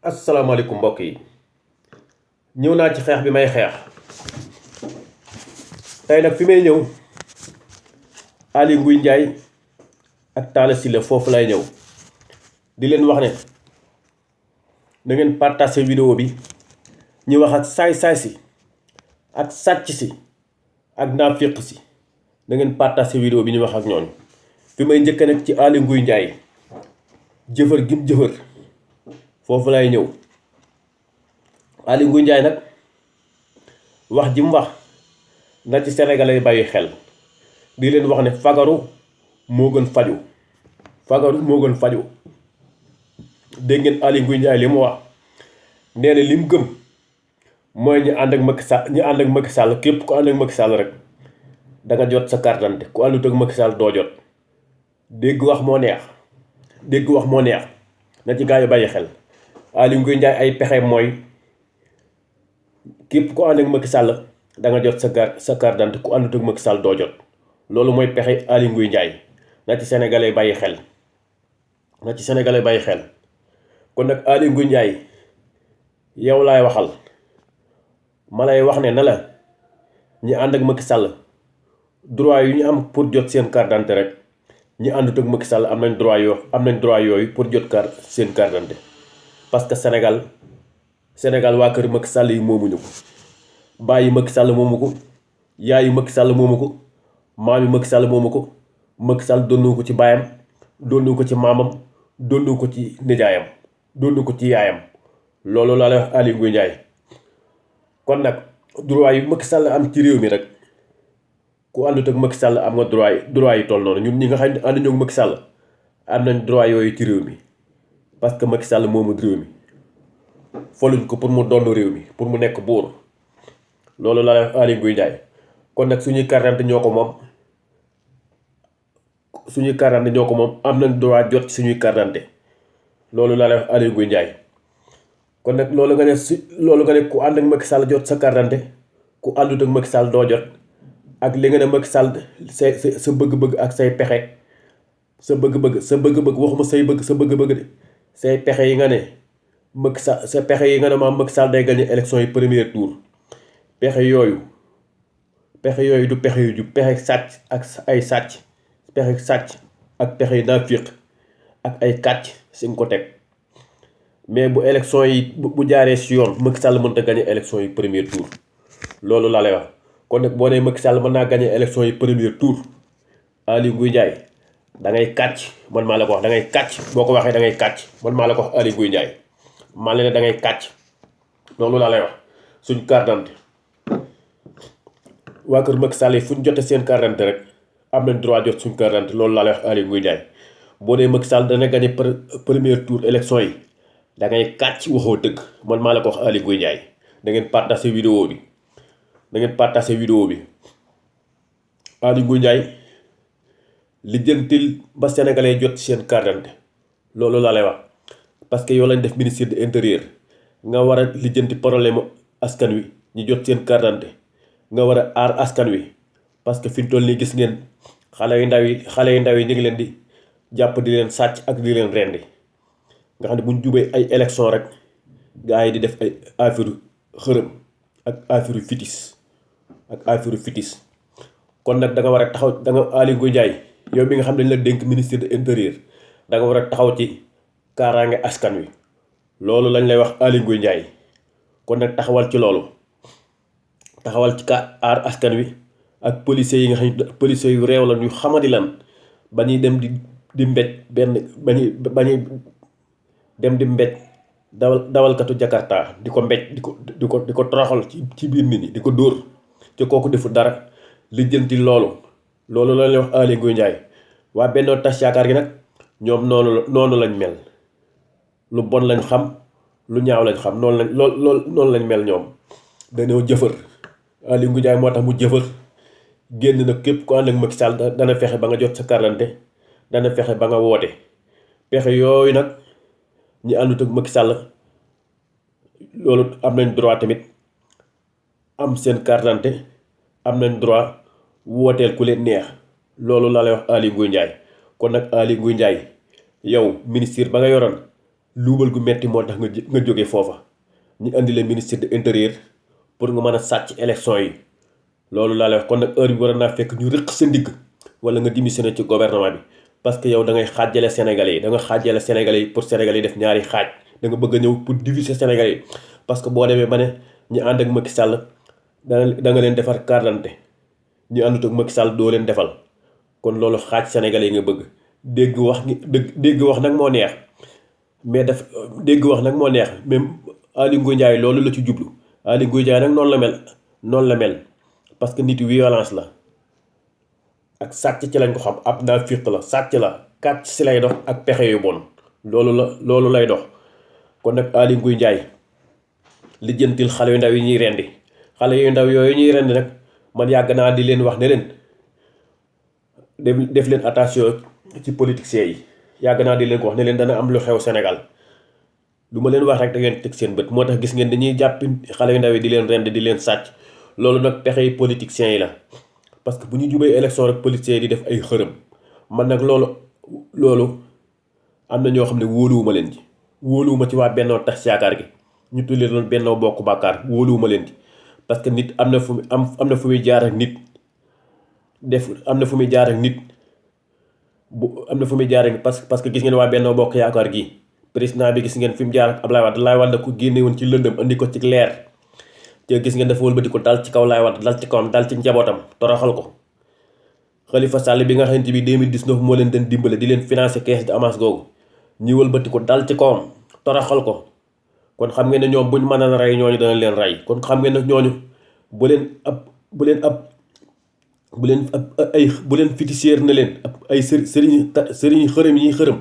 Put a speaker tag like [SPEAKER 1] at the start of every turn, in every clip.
[SPEAKER 1] asalaamaaleykum mbokk yi ñëw naa ci xeex bi may xeex tey nag fi may ñëw Aly Ngouille Ndiaye ak Talla Sylla foofu lay ñëw di leen wax ne na ngeen partager vidéo bi ñu wax ak saay-saay si ak sàcc si ak naafiq si na ngeen partager vidéo bi ñu wax ak ñooñu fi may njëkk nag ci Aly Ngouille Ndiaye jëfër gim jëfër foofu lay ñëw Aly Ngouille Ndiaye nag wax ji mu wax na ci Sénégalais yi bàyyi xel di leen wax ne fagaru moo gën faju dégg ngeen Aly Ngouille Ndiaye li mu wax nee na li mu gëm mooy ñu ànd ak Macky Sall képp ku ànd ak Macky Sall rek da nga jot sa carte d'identité ku àndut ak Macky Sall doo jot dégg wax moo neex na ci gaa yi bàyyi xel Aly Ngouille Ndiaye ay pexe mooy képp ku ànd ak Macky Sall da nga jot sa carte d'identité ku àndut ak Macky Sall doo jot loolu mooy pexe Aly Ngouille Ndiaye na ci Sénégalais bàyyi xel kon nag Aly Ngouille Ndiaye yow laay waxal ma lay wax ne na la ñi ànd ak Macky Sall droit yu ñu am pour jot seen carte d'identité rek ñi àndut ak Macky Sall am nañ droit yooyu pour jot seen carte d'identité parce que Sénégal waa kër Macky Sall yi moomuñu ko bàyyi Macky Sall moomu ko yaayu Macky Sall moomu ko maami Macky Sall moomu ko Macky Sall donnu ko ci baayam donnu ko ci maamam donnu ko ci nijaayam donnu ko ci yaayam loolu laa lay wax Aly Ngouille Ndiaye kon nag droit yu Macky Sall am ci réew mi rek ku àndut ak Macky Sall am nga droit yi toll noonu ñun ñi nga xam ne ànduñu ak Macky Sall am nañ droit yooyu ci réew mi parce que Macky Sall moomu réew mi foluñ ko pour mu doon réew mi pour mu nekk buur loolu laa lay wax Aly Ngouille Ndiaye kon nag suñuy carte d'identité ñoo ko moom am nañ droit jot suñuy carte d'identité loolu laa lay wax Aly Ngouille Ndiaye kon nag loolu nga ne ku ànd ak Macky Sall jot sa carte d'identité ku àndut ak Macky Sall doo jot ak li nga ne Macky Sall sa bëgg-bëgg ak say pexe sa bëgg-bëgg waxuma say bëgg sa bëgg-bëgg de say pexe yi nga ne Macky Sall sa pexe yi nga ne maam Macky Sall day gagné élection yi premier tour pexe yooyu du pexe yu jub pexe sàcc ak ay sàcc ak pexe yu naafiq ak ay kàcc si nga ko teg mais bu élection yi bu jaaree si yoon Macky Sall mënta gagné élection yi premier tour loolu laa lay wax kon nag boo nee Macky Sall mën naa gagné élection yi premier tour Aly Ngouille Ndiaye da ngay kàcc man maa la ko wax da ngay kàcc boo ko waxee da ngay kàcc man maa la ko wax Aly Ngouille Ndiaye maa leen ne da ngay kàcc loolu laa lay wax suñ carte d'identité waa kër Macky Sall yi fu ñu jotee seen carte d'identité rek am nañ droit jot suñ carte d'identité loolu laa lay wax Aly Ngouille Ndiaye boo nee Macky Sall dana gagné premier tour élection yi da ngay kàcc waxoo dëgg man maa la ko wax Aly Ngouille Ndiaye da ngeen partager vidéo bi Aly Ngouille Ndiaye lijjantil ba sénégalais jot seen carte d'identité loolu laa lay wax parce que yow lañ def ministre de l'intérieur nga war a lijjanti problème askan wi ñu jot seen carte d'identité nga war a aar askan wi parce que fi mu toll nii gis ngeen xale yu ndaw yi ñu ngi leen di jàpp di leen sàcc ak di leen rendi nga xam ne bu ñu jubee ay élection rek gars yi di def ay affaire xërëm ak affaire fitis kon nag da nga war a taxaw Aly Ngouille Ndiaye yow bi nga xam ne dañ la dénk ministre de l'intérieur da nga war a taxaw ci kaaraange askan wi loolu lañ lay wax Aly Ngouille Ndiaye kon nag taxawal ci loolu taxawal ci aar askan wi ak policiers yi nga xam ne policiers yu réew lan yu xamadi lan ba ñuy dem di mbéj ba ñuy dem di mbéj dawalkatu Jakarta di ko mbéj di ko toroxal ci biir nit ñi di ko dóor ci kooku defu dara lijjanti loolu lañ lay wax Aly Ngouille Ndiaye waa Benno Tas Yaakaar gi nag ñoom noonu lañ mel lu bon lañ xam lu ñaaw lañ xam noonu lañ mel ñoom dañoo jëfër Aly Ngouille Ndiaye moo tax mu jëfër génn na képp ku ànd ak Macky Sall dana fexe ba nga jot sa carte d'identité dana fexe ba nga woote pexe yooyu nag ñi àndut ak Macky Sall loolu am nañ droit tamit am seen carte d'identité am nañ droit wooteel ku leen neex loolu laa lay wax Aly Ngouille Ndiaye kon nag Aly Ngouille Ndiaye yow ministère ba nga yoroon luubal gu metti moo tax nga jóge foofa ñu indi le ministre de l'intérieur pour nga mën a sàcc élection yi. loolu laa lay wax kon nag heure bi war naa fekk ñu rëq sa ndigg wala nga démissionné ci gouvernement bi parce que yow da ngay xaajale Sénégalais yi da nga xaajale Sénégalais yi pour Sénégalais yi def ñaari xaaj da nga bëgg a ñëw pour diviser Sénégalais yi parce que boo demee ba ne ñu ànd ak Macky Sall da nga leen defar carte d'identité ñu àndut ak Macky Sall doo leen defal kon loolu xaaj Sénégalais yi nga bëgg dégg wax nag moo neex mais dégg wax nag moo neex même Aly Ngouille Ndiaye loolu la ci jublu Aly Ngouille Ndiaye nag noonu la mel parce que nit violence la ak sàcc ci lañ ko xam ab naa fiq la sàcc la kàcc si lay dox ak pexe yu bon loolu lay dox. kon nag Aly Ngouille Ndiaye lijjantil xale yu ndaw yi ñuy rendi xale yu ndaw yooyu ñuy rendi nag man yàgg naa di leen wax ne leen def leen attention ci politiciens yi yàgg naa di leen ko wax ne leen dana am lu xew Sénégal lu ma leen wax rek da ngeen teg seen bët moo tax gis ngeen dañuy jàpp xale yu ndaw yi di leen rendi di leen sàcc loolu nag pexe yi politiciens yi la parce que bu ñu jubee élection rek politiciens yi di def ay xërëm man nag loolu am na ñoo xam ne wóoluwuma leen ci wóoluwuma ci waa Benno Tax Yaakaar gi ñu tuddee doon Benno Bokk Yaakaar wóoluwuma leen ci parce que nit am na fu muy jaar ak nit am na fu muy jaar ak nit parce que gis ngeen waa Benno Bokk Yaakaar gi président bi gis ngeen fi mu jaar ak Ablaye Wade ko génne woon ci lëndëm andi ko ci leer te gis ngeen dafa wëlbati ko dal ci kaw Ablaye Wade dal ci kawam dal ci njabootam toroxal ko Khalifa Sall bi nga xamante bi 2019 moo leen den dimbale di leen financer caisse d'avance googu ñi wëlbati ko dal ci kawam toroxal ko kon xam ngeen ne ñoom buñ mën a rey ñooñu dana leen rey kon xam ngeen ne ñooñu bu leen féticheur na leen ay sëriñ xërëm yi ñuy xërëm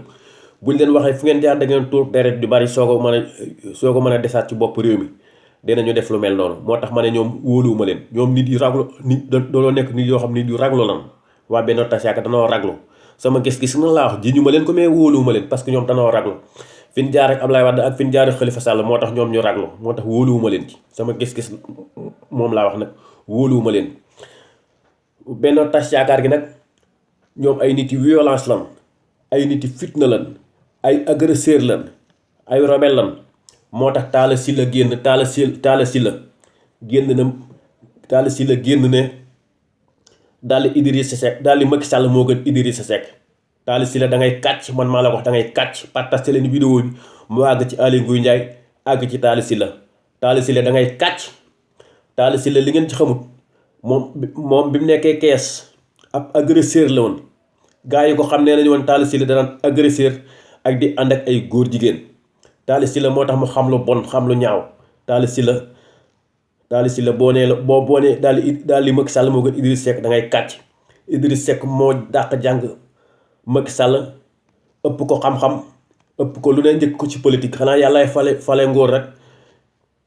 [SPEAKER 1] buñ leen waxee fu ngeen jaar da ngeen tuur deret du bari soo ko mën a desaat ci bopp réew mi dinañu def lu mel noonu moo tax ma ne ñoom wóoluwuma leen ñoom nit yu raglu nit dooloo nekk nit yoo xam nit yu raglu lan waa Benno Tax Yaakaar danoo raglu sama gis-gis na laa wax ji ñu ma leen ko mais wóoluwuma leen parce que ñoom danoo raglu fi ñu jaar ak Ablaye Wade ak fi ñu jaar ak Khalifa Sall moo tax ñoom ñu raglu moo tax wóoluwuma leen ci sama gis-gis moom laa wax nag wóoluwuma leen. Benno Tax Yaakaar gi nag ñoom ay nit yu violence lan ay nit yu fitna lan ay agresseur lan ay rebelle lan moo tax Talla Sylla génn ne daal di Idrissa Seck daal di Macky Sall moo gën Idrissa Seck Talla Sylla da ngay kàcc man maa la wax da ngay kàcc partage leen vidéo bi mu àgg ci Aly Ngouille Ndiaye àgg ci Talla Sylla da ngay kàcc Talla Sylla li ngeen ci xamut moom bi mu nekkee kees ab agresseur la woon gars yi ko xam ne nañu woon Talla Sylla danaan agresseur ak di ànd ak ay góor jigéen Talla Sylla moo tax mu xam lu bon xam lu ñaaw Talla Sylla boo nee daal di Macky Sall moo gën Idriss Seck da ngay kàcc Idriss Seck moo dàq jàng Macky Sall ëpp ko xam-xam ëpp ko lu ne njëkk ko ci politique xanaa yàllaay fale ngóor rek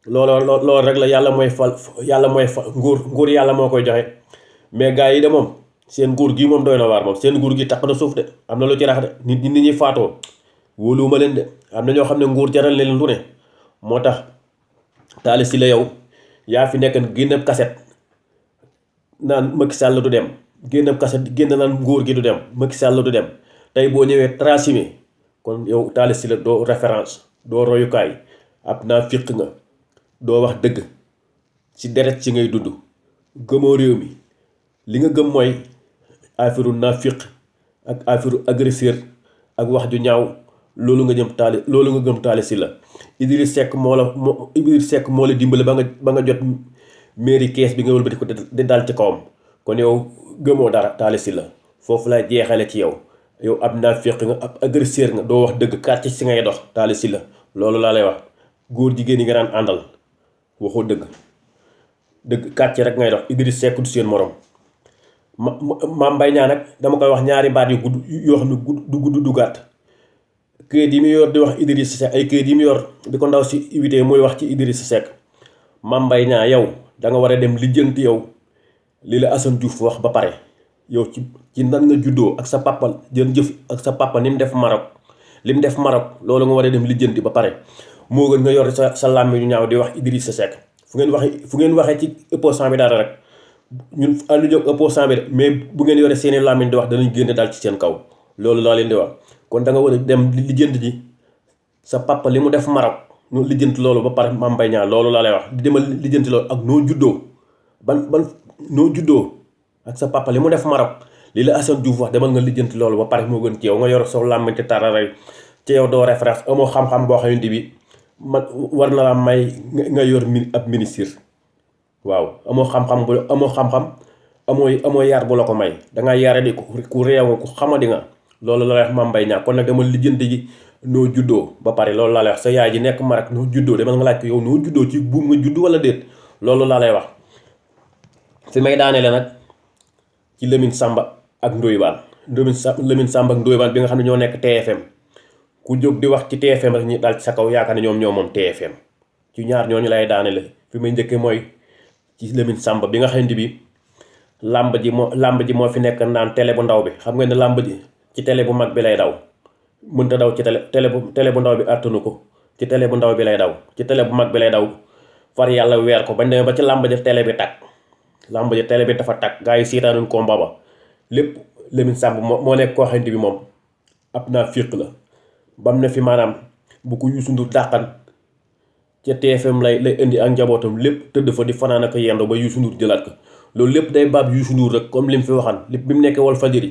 [SPEAKER 1] loolu rek la yàlla mooy fal nguur yàlla moo koy joxe mais gars yi de moom seen nguur gi moom doy na waar moom seen nguur gi taq na suuf de am na lu ci rax de nit ñi faatoo wóoluwuma leen de am na ñoo xam ne nguur jaral leen lu ne moo tax Talla Sylla yow yaa fi nekk génnab kaset naan Macky Sall du dem génnab kaset génn naan nguur gi du dem Macky Sall du dem tey boo ñëwee transhumé kon yow Talla Sylla doo référence doo royukaay ab naa fiq nga doo wax dëgg ci deret ci ngay dund gëmoo réew mi li nga gëm mooy affaire naafiq ak affaire agresseur ak wax ju ñaaw loolu nga gëm Talla Sylla Idriss Seck moo la dimbale ba nga jot mairie kees bi nga wëlbati ko di dal ci kawam kon yow gëmoo dara Talla Sylla foofu lay jeexale ci yow ab naafiq nga ab agresseur nga doo wax dëgg kàcc si ngay dox Talla Sylla loolu laa lay wax góor jigéen yi nga daan àndal waxoo dëgg kàcc rek ngay dox Idriss Seck du seen morom Mame Mbaye Niang nag dama koy wax ñaari baat yu gudd yoo xam ne du gàtt këyit yi mu yor di wax Idriss Seck ay këyit yi mu yor di ko ndaw si invité muy wax ci Idriss Seck Mame Mbaye Niang yow da nga war a dem lijjanti yow li la Assane Diouf wax ba pare yow ci nan nga juddoo ak sa papa jëf ak sa papa ni mu def Maroc loolu nga war a dem lijjanti ba pare moo gën nga yor sa làmmi ñu ñaaw di wax Idriss Seck fu ngeen waxee ci opposant bi dara rek ñun àndu jóg opposant bi mais bu ngeen yore seeni làmmiñ di wax danañ génne daal ci seen kaw loolu laa leen di wax kon da nga war a dem lijjanti ji sa papa li mu def Maroc nu lijjanti loolu ba pare Mame Mbaye Niang loolu laa lay wax di demal lijjanti loolu ak noo juddoo ban noo juddoo ak sa papa li mu def Maroc li la Assane Diouf wax demal nga lijjanti loolu ba pare moo gën ci yow nga yor soo làmmiñ tararay ci yow doo référence amoo xam-xam boo xamante bi man war na la may nga yor ab ministre. waaw amoo xam-xam amoo yar bu la ko may dangaa yare di ku réew nga ku xamadi nga loolu la lay wax Mame Mbaye Niang kon nag demal lijjanti ji noo juddoo ba pare loolu laa lay wax sa yaay ji nekk Maroc noo juddoo demal nga laaj ko yow noo juddoo ci buum nga judd wala déet loolu laa lay wax. fi may daaneele nag ci Lamine Samba ak Ndoye Bane Lamine Samba ak Ndoye Bane bi nga xam ne ñoo nekk TFM ku jóg di wax ci TFM rek ñi daal ci sa kaw yaakaar ne ñoom ñoo moom TFM ci ñaar ñooñu lay daaneele fi may njëkkee mooy ci Lamine Samba bi nga xamante bi làmb ji moo fi nekk naan télé bu ndaw bi xam nga ne làmb ji ci télé bu mag bi lay daw mënta daw ci télé bu ndaw bi àttanu ko ci télé bu ndaw bi lay daw ci télé bu mag bi lay daw far yàlla weer ko bañ demee ba ci làmb ji télé bi tàkk làmb ji télé bi dafa tàkk gars yi seetaanuñ combat ba lépp Lamine Samba moo nekk koo xamante bi moom ab naa fiq la bam ne fi maanaam bu ko Youssou Ndour dàqan ca TFM lay indi ak njabootam lépp tëdd fa di fanaan ak yendo ba Youssou Ndour jëlaat ko loolu lépp day baab Youssou Ndour rek comme li mu fi waxan lépp bi mu nekkee Walfadjri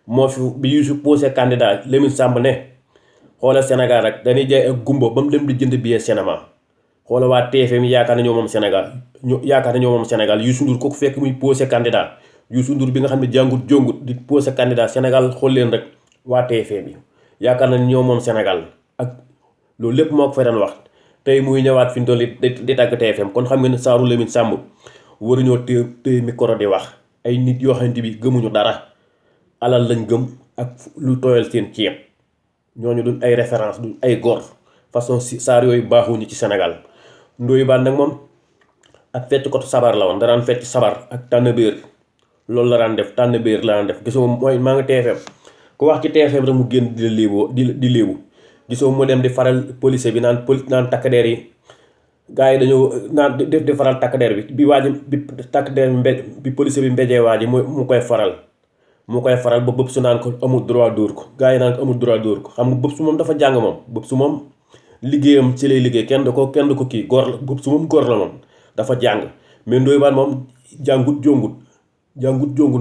[SPEAKER 1] moo fi bi Youssou posé candidat Lamine Samba ne xoola Sénégal rek dañuy jaay ak gumba ba mu dem di jënd billet cinéma xoola waa TFM yaakaar na ñoo moom Sénégal Youssou Ndour kooku fekk muy posé candidat Youssou Ndour bi nga xam ne jàngut jongut di posé candidat Sénégal xool leen rek waa TFM bi yaakaar na ñoo moom Sénégal ak loolu lépp moo ko fa daan wax tey muy ñëwaat fi mu toll di tàgg TFM kon xam nga ne saaru Lamine Samba waruñoo téye micro di wax ay nit yoo xamante bi gëmuñu dara alal lañ gëm ak lu tooyal seen ceeb ñooñu duñ ay référence duñ ay góor façon si saar yooyu baaxuñu ci Sénégal. Ndoye Bane nag moom ak fecc kotu sabar la woon da daan fecc sabar ak tànn béer loolu la daan def tànn béer la daan def gisoo mooy maa ngi TFM ku wax ci TFM rek mu génn di léeboo di léebu gisoo mu dem di faral policier bi naan takk der yi gars yi dañoo naan di faral takk der bi bi takk der bi policier bi mbéjee waa ji mu koy faral ba bëpp su naan ko amul droit dóor ko gars yi naan ko amul droit dóor ko xam nga bëpp su moom dafa jàng moom bëpp su moom liggéeyam ci lay liggéey kenn du ko kii góor la bëpp su moom góor la moom dafa jàng mais Ndoye Bane moom jàngut jongut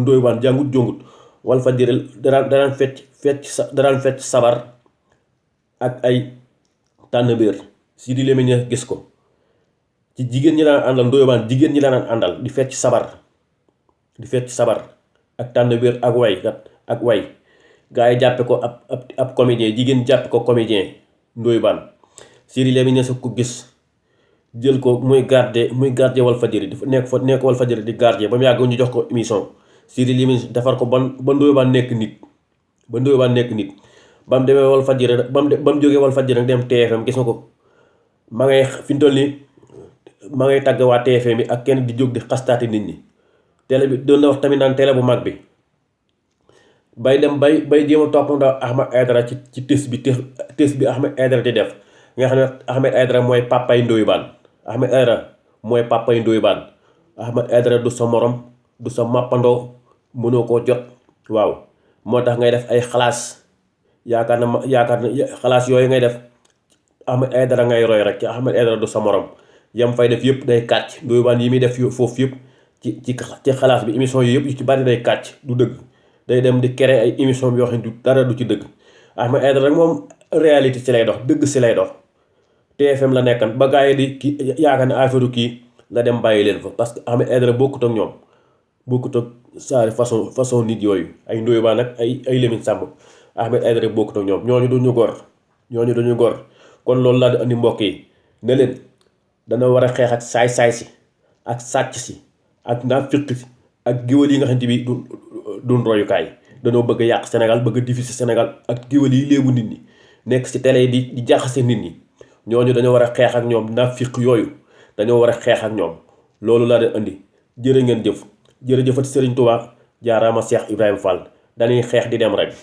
[SPEAKER 1] Ndoye Bane jàngut jongut Walfadjri daraan fecc sabar ak ay tànn béer Sidi Lamine gis ko ci jigéen ñi daan àndal Ndoye Bane jigéen ñi daan àndal di fecc sabar ak tànn béer ak way gars yi jàppe ko ab comédien jigéen jàppe ko comédien Ndoye Bane Sidi Lamine sa ko gis jël ko muy garder Walfadjri dafa nekk Walfadjri di garder ba mu yàgg ñu jox ko émission Sidi Lamine defar ko ba Ndoye Bane nekk nit ba mu demee Walfadjri ba mu jógee Walfadjri nag dem TFM gis nga ko ma ngay fi mu toll nii ma ngay tàgg waa TFM bi ak kenn di jóg di xastaati nit ñi télé bi doon na wax tamit naan télé bu mag bi bay jéem a toppandoo Ahmed Aïdara ci test bi Ahmed Aïdara di def nga xam ne Ahmed Aïdara mooy papay Ndoye Bane Ahmed Aïdara du sa morom du sa màppandoo mënoo koo jot waaw moo tax ngay def ay xalaas yaakaar na xalaas yooyu ngay def Ahmed Aïdara ngay roy rek ci Ahmed Aïdara du sa morom yam fay def yëpp day kàcc Ndoye Bane yi muy def foofu yëpp ci xalaas bi émission yi yëpp yu ci bari day kàcc du dëgg day dem di créer ay émission bi yoo xam ne dara du ci dëgg Ahmed Aïdara rek moom réalité ci lay dox dëgg si lay dox TFM la nekkan ba gars yi di kii yaakaar ne affaire kii la dem bàyyi leen fa parce que Ahmed Aïdara bokkut ak ñoom bokkut ak saa façon nit yooyu ay Ndoye Bane nag ay Lamine Samba Ahmed Aïdara bokkut ak ñoom ñooñu duñu gor kon loolu laa di andi mbokk yi ne leen dana war a xeex ak saay-saay si ak sàcc si ak naafiq si ak géwël yi nga xam ne bi duñ royukaay danoo bëgg a yàq Sénégal bëgg a diviser Sénégal ak géwël yi léebu nit ñi nekk si télé yi di jaxase nit ñi ñooñu dañoo war a xeex ak ñoom naafiq yooyu dañoo war a xeex ak ñoom loolu laa di andi jërë ngeen jëf jërëjëfati Serigne Touba jaaraama Cheikh Ibrahima Fall dañuy xeex di dem rek